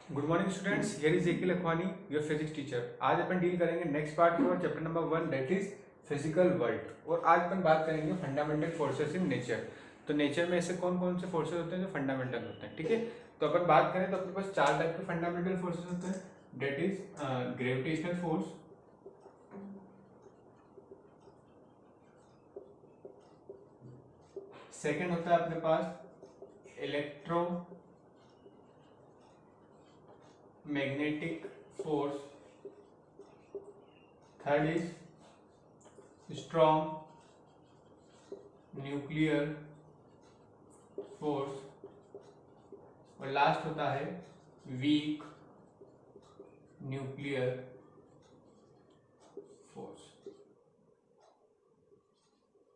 Good morning students, here is Akil Akhwani, your physics teacher. आज अपन deal करेंगे next part for chapter number 1, that is physical world. और आज अपन बात करेंगे फंडामेंटल फोर्सेस इन नेचर। तो नेचर में ऐसे कौन कौन से फोर्सेस होते हैं जो फंडामेंटल होते हैं, ठीक है। तो अपन बात करें तो अपने पास चार टाइप के फंडामेंटल फोर्सेस होते हैं, that is gravitational force, second होता है अपने पास electro magnetic force, third is strong nuclear force, और लास्ट होता है वीक न्यूक्लियर फोर्स।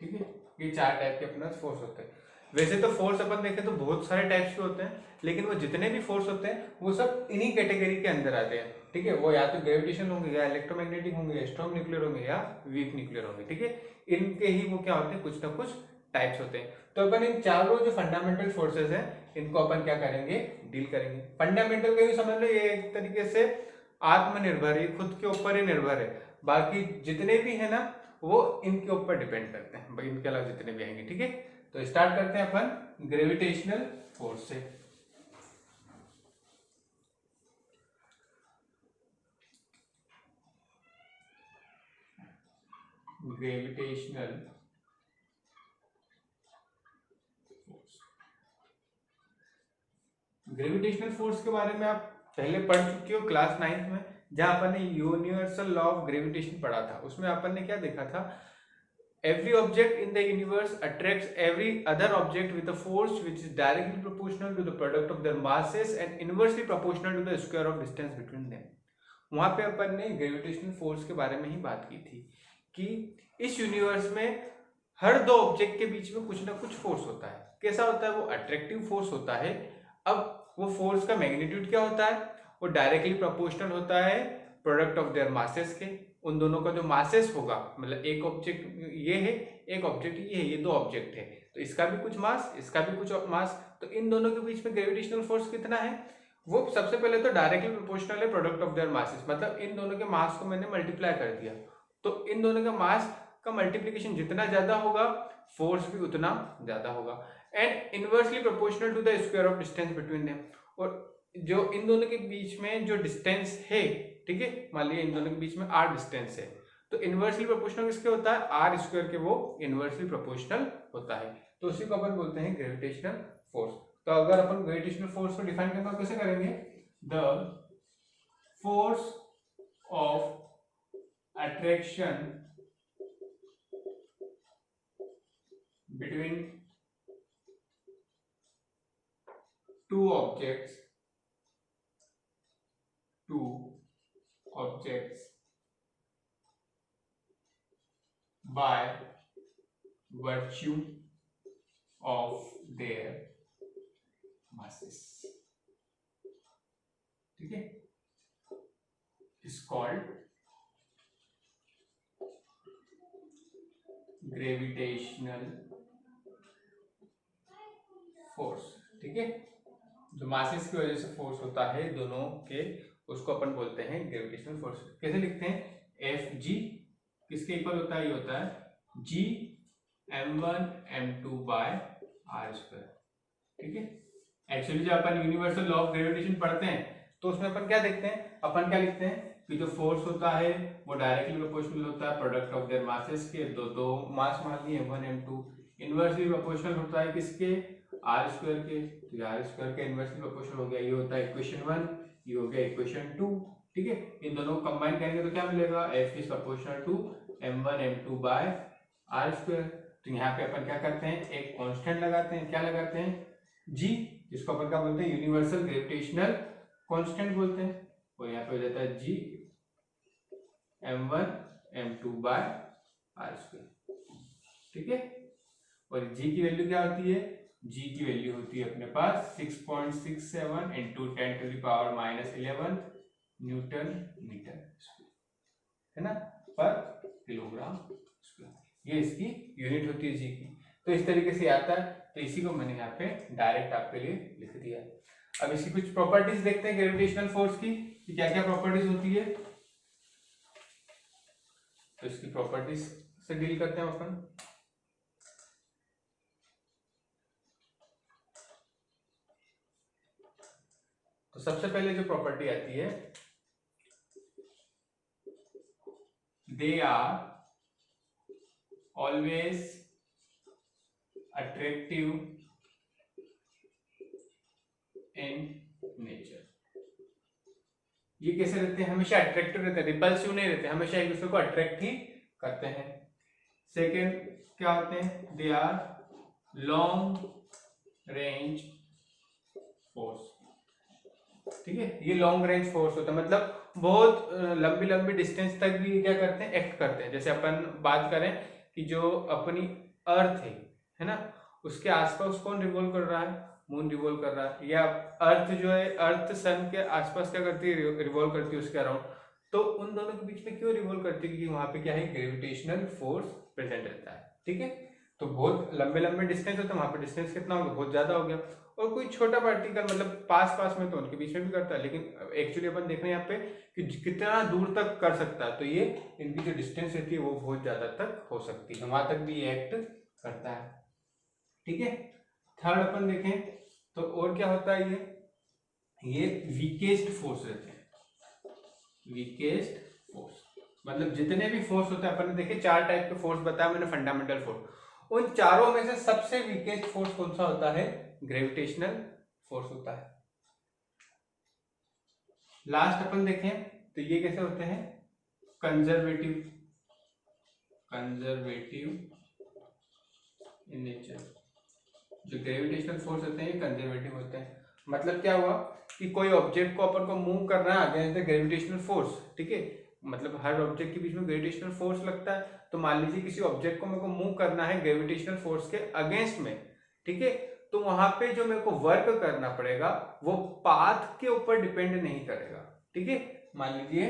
ठीक है, ये चार टाइप के अपने फोर्स होते हैं। वैसे तो फोर्स अपन देखें तो बहुत सारे टाइप्स के होते हैं, लेकिन वो जितने भी फोर्स होते हैं वो सब इन्हीं कैटेगरी के अंदर आते हैं। ठीक है, वो या तो ग्रेविटेशन होंगे, या इलेक्ट्रोमैग्नेटिक होंगे, या स्ट्रॉन्ग न्यूक्लियर होंगे, या वीक न्यूक्लियर होंगे। ठीक है, इनके ही वो क्या होते हैं, कुछ ना कुछ टाइप्स होते हैं। तो अपन इन चारों जो फंडामेंटल फोर्सेस हैं इनको अपन क्या करेंगे, डील करेंगे। फंडामेंटल का भी समझ लो ये एक तरीके से आत्मनिर्भर है, खुद के ऊपर ही निर्भर है। बाकी जितने भी है ना वो इनके ऊपर डिपेंड करते हैं, भाई इनके अलावा जितने भी आएंगे। ठीक है, तो स्टार्ट करते हैं अपन ग्रेविटेशनल फोर्स से। ग्रेविटेशनल फोर्स, ग्रेविटेशनल फोर्स के बारे में आप पहले पढ़ चुके हो क्लास 9th में, जहां अपन ने यूनिवर्सल लॉ ऑफ ग्रेविटेशन पढ़ा था। उसमें अपन ने क्या देखा था, every object in the universe attracts every other object with a force which is directly proportional to the product of their masses and inversely proportional to the square of distance between them। वहां पे अपन ने gravitational force के बारे में ही बात की थी कि इस यूनिवर्स में हर दो ऑब्जेक्ट के बीच में कुछ ना कुछ फोर्स होता है। कैसा होता है, वो अट्रैक्टिव फोर्स होता है। अब वो फोर्स का मैग्नीट्यूड क्या होता है, वो डायरेक्टली प्रोपोर्शनल होता है प्रोडक्ट ऑफ देयर मासेस के। उन दोनों का जो मासेस होगा, मतलब एक ऑब्जेक्ट ये है, एक ऑब्जेक्ट ये है, ये दो ऑब्जेक्ट है, तो इसका भी कुछ मास, इसका भी कुछ मास, तो इन दोनों के बीच में ग्रेविटेशनल फोर्स कितना है, वो सबसे पहले तो डायरेक्टली प्रोपोर्शनल है प्रोडक्ट ऑफ देयर मासेस। मतलब इन दोनों के मास को मैंने मल्टीप्लाई कर दिया, तो इन दोनों के मास का मल्टीप्लीकेशन जितना ज्यादा होगा फोर्स भी उतना ज्यादा होगा। And inversely proportional to the square of distance between them. और जो इन दोनों के बीच में जो डिस्टेंस है, ठीक है, मान लिया इन दोनों के बीच में r डिस्टेंस है, तो इनवर्सली प्रोपोर्शनल किसके होता है, आर स्क्वायर के वो इनवर्सली प्रोपोर्शनल होता है। तो उसी को अपन बोलते हैं ग्रेविटेशनल फोर्स। तो अगर अपन ग्रेविटेशनल फोर्स को डिफाइन करना कैसे करेंगे, the force of attraction between two objects by virtue of their masses। ठीक है, is called ग्रेविटेशनल फोर्स। ठीक है, जो मासेस की वजह से फोर्स होता है दोनों के, उसको अपन बोलते हैं ग्रेविटेशनल फोर्स। कैसे लिखते हैं, एफ जी किसके इक्वल होता है, ये होता है जी m1 m2 by R square. ठीक है, एक्चुअली जब अपन यूनिवर्सल लॉ ऑफ ग्रेविटेशन पढ़ते हैं तो उसमें अपन क्या देखते हैं, अपन क्या लिखते हैं कि जो फोर्स होता है वो डायरेक्टली प्रोपोर्शनल होता है प्रोडक्ट ऑफ देयर मासेस के। दो दो मास मान लिए m1 m2, इनवर्सली प्रोपोर्शनल होता है किसके, आर स्क्वायर के। तो आर स्क्वायर का इनवर्सली प्रोपोर्शनल हो गया, ये होता है इक्वेशन 1, ये हो गया इक्वेशन 2। ठीक है, इन दोनों को कंबाइन करेंगे तो क्या मिलेगा, F is proportional to m1 m2 by R square. तो यहाँ पे अपन क्या करते हैं, एक कांस्टेंट लगाते हैं, क्या लगाते हैं, जी, जिसको अपन क्या बोलते हैं, यूनिवर्सल ग्रेविटेशनल कांस्टेंट बोलते हैं। और यहाँ पे हो जाता है जी m1 m2 by R square. ठीक है, और जी की वैल्यू क्या होती है, जी की वैल्यू होती है अपने पास 6.67 इंटू 10⁻⁻11 न्यूटन मीटर है ना, पर किलोग्राम स्क्वायर। ये इसकी यूनिट होती है जी की। तो इस तरीके से आता है, तो इसी को मैंने यहाँ पे डायरेक्ट आपके लिए लिख दिया। अब इसकी कुछ प्रॉपर्टीज देखते हैं ग्रेविटेशनल फोर्स की, कि क्या क्या प्रॉपर्टीज होती है। तो इसकी प्रॉपर्टीज से डील करते हैं अपन। तो सबसे पहले जो प्रॉपर्टी आती है, they are always attractive in nature. ये कैसे रहते हैं? हमेशा अट्रैक्टिव रहते हैं, रिपल्सिव नहीं रहते, हमेशा एक दूसरे को अट्रैक्ट ही करते हैं। सेकेंड क्या होते हैं? They are long range force. ठीक है, ये लॉन्ग रेंज फोर्स होता है, मतलब बहुत लंबी लंबी डिस्टेंस तक भी क्या करते हैं, एक्ट करते हैं। जैसे अपन बात करें कि जो अपनी अर्थ है ना, उसके आसपास कौन रिवॉल्व कर रहा है? मून रिवॉल्व कर रहा है। या अर्थ जो है, अर्थ सन के आसपास क्या करती है? रिवॉल्व करती है उसके अराउंड। तो उन दोनों के बीच में क्यों रिवॉल्व करती है? क्योंकि वहां पे क्या है, ग्रेविटेशनल फोर्स प्रेजेंट रहता है। ठीक है, तो बहुत लंबे लंबे डिस्टेंस होते हैं, वहां पे डिस्टेंस कितना हो गया? बहुत ज्यादा हो गया। और कोई छोटा पार्टिकल मतलब पास पास में तो उनके बीच में भी करता है, लेकिन एक्चुअली अपन देख रहे हैं यहाँ पे कि कितना दूर तक कर सकता है। तो ये इनकी जो डिस्टेंस रहती है वो बहुत ज्यादा तक हो सकती है, वहां तक भी ये एक्ट करता है। ठीक है, थर्ड अपन देखें तो और क्या होता है, ये वीकेस्ट फोर्स रहते हैं। वीकेस्ट फोर्स मतलब जितने भी फोर्स होते हैं, अपन ने देखे 4 टाइप के फोर्स बताया मैंने, फंडामेंटल फोर्स। उन चारों में से सबसे वीकेस्ट फोर्स कौन सा होता है? ग्रेविटेशनल फोर्स होता है। लास्ट अपन देखें तो ये कैसे होते हैं? Conservative, conservative in nature. जो ग्रेविटेशनल फोर्स होते हैं ये कंजर्वेटिव होते हैं। मतलब क्या हुआ कि कोई ऑब्जेक्ट को अपन को मूव करना है अगेंस्ट द ग्रेविटेशनल फोर्स। ठीक है, मतलब हर ऑब्जेक्ट के बीच में ग्रेविटेशनल फोर्स लगता है। तो मान लीजिए किसी ऑब्जेक्ट को मेरे को मूव करना है ग्रेविटेशनल फोर्स के अगेंस्ट में, ठीक है, तो वहां पे जो मेरे को वर्क करना पड़ेगा वो पाथ के ऊपर डिपेंड नहीं करेगा। ठीक है, मान लीजिए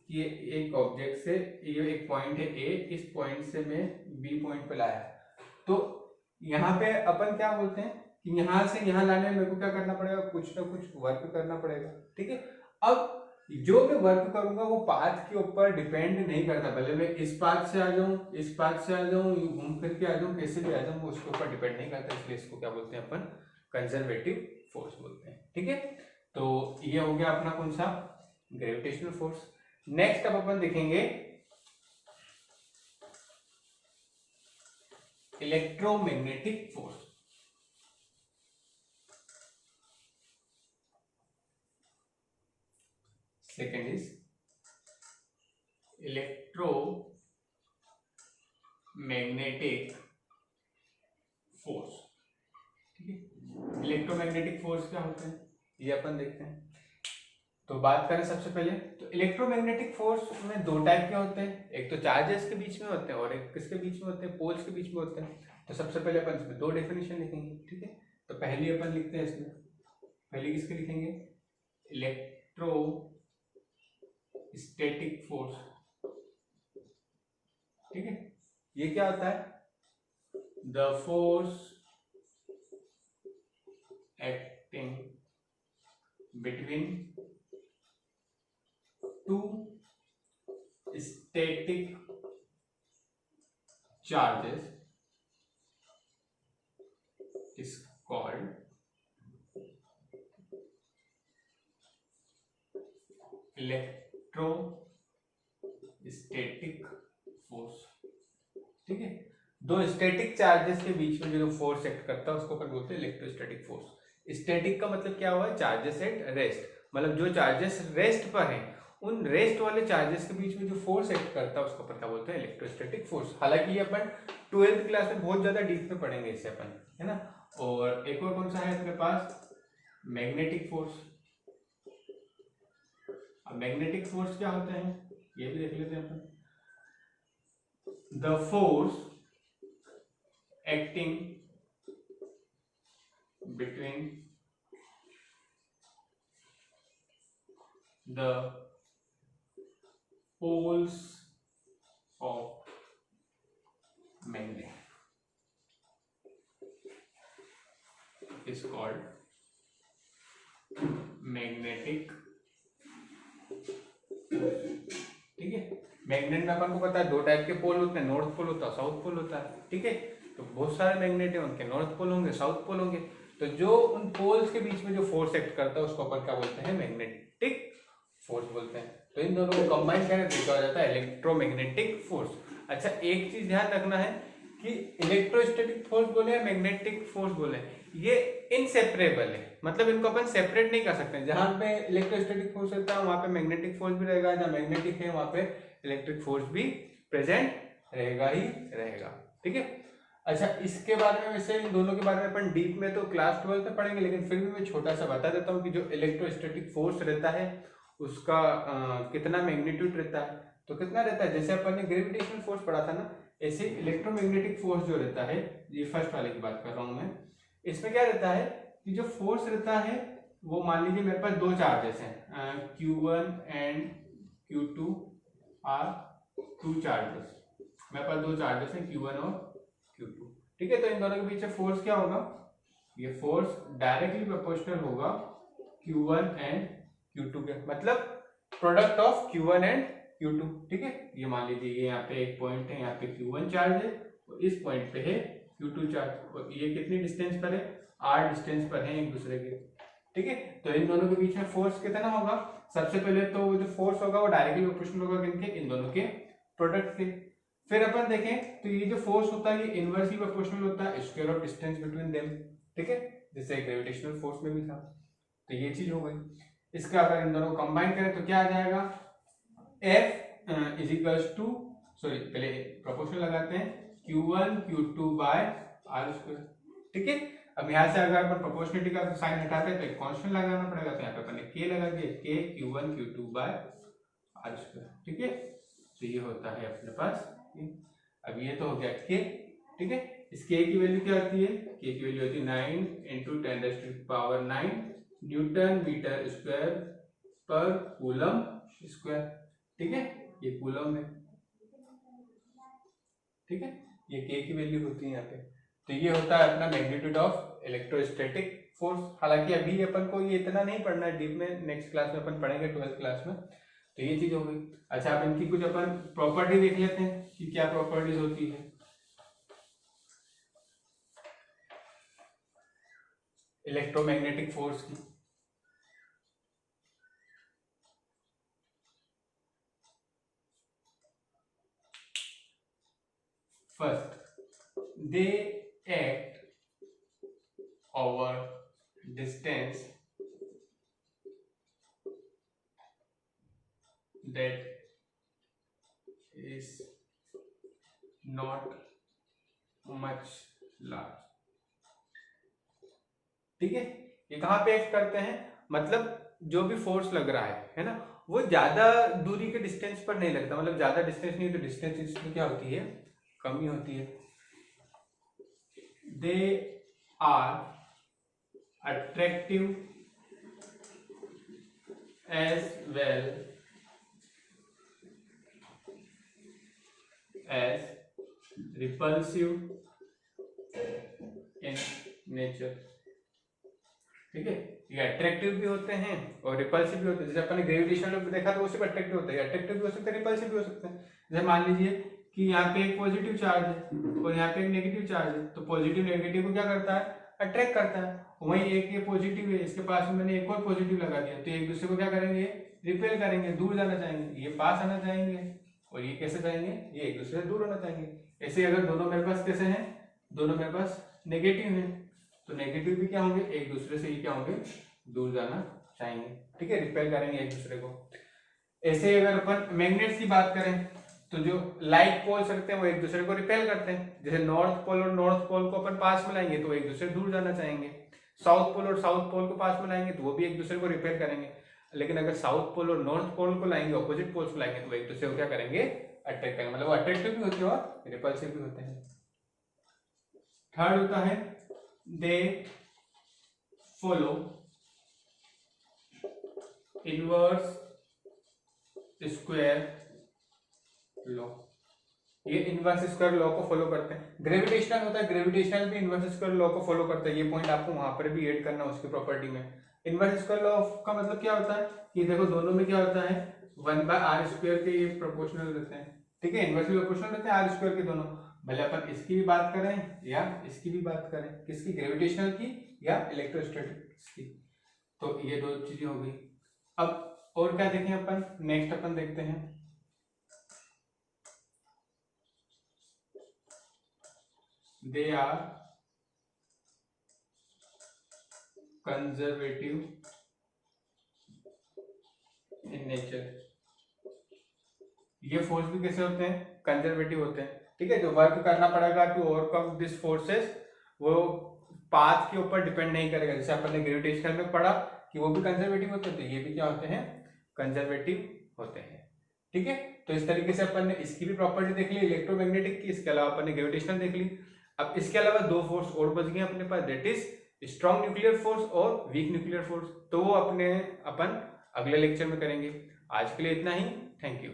ये एक ऑब्जेक्ट से, ये एक पॉइंट है ए, इस पॉइंट से मैं बी पॉइंट पे लाया, तो यहाँ पे अपन क्या बोलते हैं कि यहां से यहां लाने में मेरे को क्या करना पड़ेगा? कुछ ना कुछ वर्क करना पड़ेगा। ठीक है, अब जो मैं वर्क करूंगा वो पाथ के ऊपर डिपेंड नहीं करता, भले मैं इस पाथ से आ जाऊं, इस पाथ से आ जाऊं, घूम फिर के आ जाऊं, कैसे भी आ जाऊं, वो उसके ऊपर डिपेंड नहीं करता। इसलिए इसको क्या बोलते हैं अपन? कंजर्वेटिव फोर्स बोलते हैं। ठीक है, तो ये हो गया अपना कौन सा? Gravitational force. नेक्स्ट अब अपन देखेंगे electromagnetic force. Second is electromagnetic force. ठीक है, इलेक्ट्रोमैग्नेटिक फोर्स क्या होते हैं ये अपन देखते हैं। तो बात करें सबसे पहले तो इलेक्ट्रोमैग्नेटिक फोर्स में 2 टाइप के होते हैं, एक तो चार्जेस के बीच में होते हैं और एक किसके बीच में होते हैं? पोल्स के बीच में होते हैं। तो सबसे पहले अपन इसमें 2 डेफिनेशन लिखेंगे। ठीक है, तो पहली अपन लिखते हैं इसमें, पहली किसकी लिखेंगे? Electrostatic force. ठीक है, ये क्या होता है? The force acting between two static charges is called electrostatic force. ठीक है, 2 स्टैटिक चार्जेस के बीच में जो फोर्स एक्ट करता है उसको अपन बोलते हैं इलेक्ट्रोस्टैटिक फोर्स। स्टैटिक का मतलब क्या हुआ? चार्जेस एट रेस्ट, मतलब जो चार्जेस रेस्ट पर हैं उन रेस्ट वाले चार्जेस के बीच में जो फोर्स एक्ट करता है उसको अपन क्या बोलते हैं? Electrostatic force. हालांकि ये अपन 12th क्लास में बहुत ज्यादा डीप में पढ़ेंगे इसे अपन, है ना। और एक और कौन सा है अपने पास? Magnetic force. अब मैग्नेटिक फोर्स क्या होते हैं ये भी देख लेते हैं अपन। The force acting between the poles of magnet is called magnetic, ठीक है। मैग्नेट में अपन को पता है दो टाइप के पोल होते हैं, नॉर्थ पोल होता है, साउथ पोल होता है, ठीक है। तो बहुत सारे मैग्नेट है, उनके नॉर्थ पोल होंगे, साउथ पोल होंगे। तो जो उन पोल्स के बीच में जो फोर्स एक्ट करता है उसको अपन क्या बोलते हैं, मैग्नेटिक फोर्स बोलते हैं। तो इन दोनों को कंबाइन करके देखा जाता है इलेक्ट्रोमैग्नेटिक फोर्स। अच्छा, एक चीज ध्यान रखना है कि इलेक्ट्रोस्टैटिक फोर्स बोले या मैग्नेटिक फोर्स बोले, ये इनसेपरेबल है, मतलब इनको अपन सेपरेट नहीं कर सकते। जहां पे इलेक्ट्रोस्टैटिक फोर्स रहता है वहां पे मैग्नेटिक फोर्स भी रहेगा, जहां मैग्नेटिक है वहां पे इलेक्ट्रिक फोर्स भी प्रेजेंट रहेगा ही रहेगा, ठीक है। अच्छा, इसके बारे में वैसे इन दोनों के बारे में अपन डीप में तो क्लास 12 में पढ़ेंगे, लेकिन फिर भी मैं छोटा सा बता देता हूँ कि जो इलेक्ट्रोस्टैटिक फोर्स रहता है उसका कितना मैग्नीट्यूड रहता है। तो कितना रहता है, जैसे अपन ने ग्रेविटेशनल फोर्स पढ़ा था ना, ऐसे इलेक्ट्रोमैग्नेटिक फोर्स जो रहता है, ये फर्स्ट वाले की बात कर रहा हूं मैं, इसमें क्या रहता है कि जो फोर्स रहता है वो, मान लीजिए मेरे पास दो चार्जेस हैं, Q1 and Q2 are two charges, मेरे पास दो चार्जेस हैं Q1 और Q2, ठीक है। तो इन दोनों के बीच फोर्स क्या होगा, ये फोर्स डायरेक्टली प्रोपोर्शनल होगा Q1 एंड Q2 के, मतलब product of Q1 and Q2, ठीक है। ये मान लीजिए ये यहाँ पे एक पॉइंट है, यहाँ पे Q1 चार्ज है और इस पॉइंट पे है Q2 चार्ज, और ये कितनी डिस्टेंस पर है, r डिस्टेंस पर है एक दूसरे के, ठीक है। तो इन दोनों के बीच में फोर्स कितना होगा, सबसे पहले तो जो फोर्स होगा वो डायरेक्टली प्रोपोर्शनल होगा किनके, इन दोनों के प्रोडक्ट के। फिर अपन देखें तो ये जो फोर्स होता है ये इनवर्सली प्रोपोर्शनल होता है square of distance between them, ठीक है, जैसे ग्रेविटेशनल फोर्स में भी था। तो ये चीज हो गई। इसका अगर इन दोनों को कंबाइन करें तो क्या आ जाएगा, F is equals to, sorry पहले प्रोपोर्शनल लगाते हैं, Q1 Q2 bye R square, ठीक है। अब यहाँ से अगर अपन प्रोपोर्शनलिटी का साइन हटाते हैं तो एक कांस्टेंट लगाना पड़ेगा, तो यहाँ पे अपन K लगा दिए, K Q1 Q2 bye R square, ठीक है। तो ये होता है अपने पास, अब ये तो हो गया K, ठीक है। इस K की वैल्यू क्या होती है, K की वैल्यू होती है 9 × 10⁻⁹ न्यूटन मीटर स्क्वायर पर कूलम स्क्वायर, ठीक है। ये कूलम है, ठीक है, ये K की वैल्यू होती है यहाँ पे। तो ये होता है अपना मैग्नीट्यूड ऑफ इलेक्ट्रोस्टैटिक फोर्स। हालांकि अभी अपन को ये इतना नहीं पढ़ना है डीप में, नेक्स्ट क्लास में अपन पढ़ेंगे 12th क्लास में। तो ये चीज हो गई। अच्छा, अब इनकी कुछ अपन प्रॉपर्टी देख लेते हैं कि क्या प्रॉपर्टीज होती है इलेक्ट्रोमैग्नेटिक फोर्स की। First, they act over distance that is not much large, ठीक है। ये कहाँ पे एक्ट करते हैं, मतलब जो भी फोर्स लग रहा है ना, वो ज्यादा दूरी के डिस्टेंस पर नहीं लगता, मतलब ज्यादा डिस्टेंस नहीं, तो डिस्टेंस इसमें क्या होती है, कमी होती है। They are attractive as well as repulsive in nature, ठीक है। ये अट्रैक्टिव भी होते हैं और रिपल्सिव भी होते हैं। जैसे अपन ने ग्रेविटेशन में देखा तो वो सिर्फ अट्रैक्टिव होता है, अट्रैक्टिव भी हो सकता है, रिपल्सिव भी हो सकता है। जैसे मान लीजिए कि यहाँ पे एक पॉजिटिव चार्ज है और यहाँ पे एक नेगेटिव चार्ज है, तो पॉजिटिव नेगेटिव को क्या करता है, अट्रैक्ट करता है। वहीं एक ये पॉजिटिव है, इसके पास में मैंने एक और पॉजिटिव लगा दिया, तो एक दूसरे को क्या करेंगे, रिपेल करेंगे, दूर जाना चाहेंगे। ये पास आना चाहेंगे और ये कैसे चाहेंगे, ये एक दूसरे से दूर होना चाहेंगे। ऐसे अगर दोनों मेरे पास कैसे हैं, दोनों मेरे पास नेगेटिव है, तो नेगेटिव भी क्या होंगे, एक दूसरे से ही क्या होंगे, दूर जाना चाहेंगे, ठीक है, रिपेल करेंगे एक दूसरे को। ऐसे अगर अपन मैग्नेट्स की बात करें तो जो लाइक पोल्स रखते हैं वो एक दूसरे को रिपेल करते हैं। जैसे नॉर्थ पोल और नॉर्थ पोल को अपन पास में लाएंगे तो एक दूसरे से दूर जाना चाहेंगे, साउथ पोल और साउथ पोल को पास में लाएंगे तो वो भी एक दूसरे को रिपेल करेंगे। लेकिन अगर साउथ पोल और नॉर्थ पोल को लाएंगे, ऑपोजिट पोल्स को लाएंगे, तो एक दूसरे को क्या करेंगे, अट्रैक्ट करेंगे, मतलब वो अट्रैक्टिव भी होते हैं और रिपल्सिव भी होते हैं। थर्ड होता है they follow inverse square law. ये इनवर्स स्क्वायर लॉ को फॉलो करते हैं। ग्रेविटेशनल होता है, ग्रेविटेशनल भी इनवर्स स्क्वायर लॉ को फॉलो करता है। ये पॉइंट आपको वहां पर भी ऐड करना है उसकी प्रॉपर्टी में। इनवर्स स्क्वायर लॉ का मतलब क्या होता है कि देखो दोनों में क्या होता है 1/r² के ये प्रोपोर्शनल रहते हैं, ठीक है, इनवर्सली प्रोपोर्शनल रहते हैं r² के दोनों, भले अपन इसकी भी बात करें या इसकी भी बात करें, किसकी, ग्रेविटेशनल की या इलेक्ट्रोस्टैटिक्स की, तो ये दो चीजें हो गई। अब और क्या देखें अपन, नेक्स्ट अपन देखते हैं they are conservative in nature. ये फोर्स भी कैसे होते हैं, कंजर्वेटिव होते हैं, ठीक है, जो वर्क करना पड़ेगा टू ओवरकम दिस फोर्सेस वो पाथ के ऊपर डिपेंड नहीं करेगा, जैसे अपन ने ग्रेविटेशनल में पढ़ा कि वो भी कंजर्वेटिव होते हैं, ये भी क्या होते हैं, कंजर्वेटिव होते हैं, ठीक है। तो इस तरीके से अपन ने इसकी भी प्रॉपर्टी देख ली इलेक्ट्रोमैग्नेटिक की, इसके अलावा अपन ने ग्रेविटेशनल देख ली। अब इसके अलावा दो फोर्स और बच गए अपने पास, that is strong nuclear force और वीक न्यूक्लियर फोर्स, तो वो अपन अगले लेक्चर में करेंगे। आज के लिए इतना ही, थैंक यू।